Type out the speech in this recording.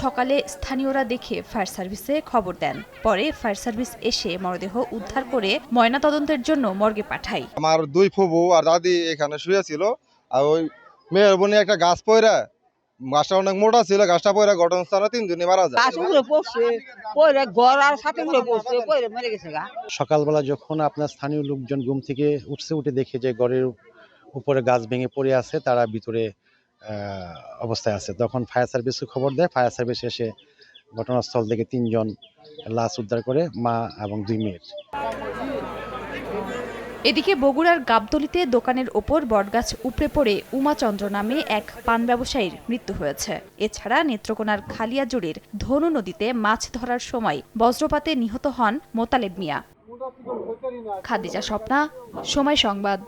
সকালে স্থানীয়রা দেখে ফায়ার সার্ভিসে খবর দেন। পরে ফায়ার সার্ভিস এসে মরদেহ উদ্ধার করে ময়নাতদন্তের জন্য মর্গে পাঠায়। আমার দুই ফুবু আর দাদি এখানে শুয়ে ছিল, আর ওই মেয়ের বোনে একটা গাছ পয়রা, গাছটা অনেক মোটা ছিল, গাছটা পয়রা ঘটনাস্থলে 3 জনই মারা যায়। সকালবেলা যখন আপনার স্থানীয় লোকজন ঘুম থেকে উঠে দেখে যে ঘরের উপরে গাছ ভেঙে পড়ে আছে, তারা ভিতরে অবস্থায় আছে, তখন ফায়ার সার্ভিসকে খবর দেয়। ফায়ার সার্ভিস এসে ঘটনাস্থল থেকে 3 জন লাশ উদ্ধার করে, মা এবং 2 মেয়ে। এদিকে বগুড়ার গাবতলীতে দোকানের ওপর বটগাছ উপড়ে পড়ে উমাচন্দ্র নামে এক পান ব্যবসায়ীর মৃত্যু হয়েছে। এছাড়া নেত্রকোনার খালিয়াজুড়ির ধনু নদীতে মাছ ধরার সময় বজ্রপাতে নিহত হন মোতালেব মিয়া। খাদিজা স্বপ্না, সময় সংবাদ।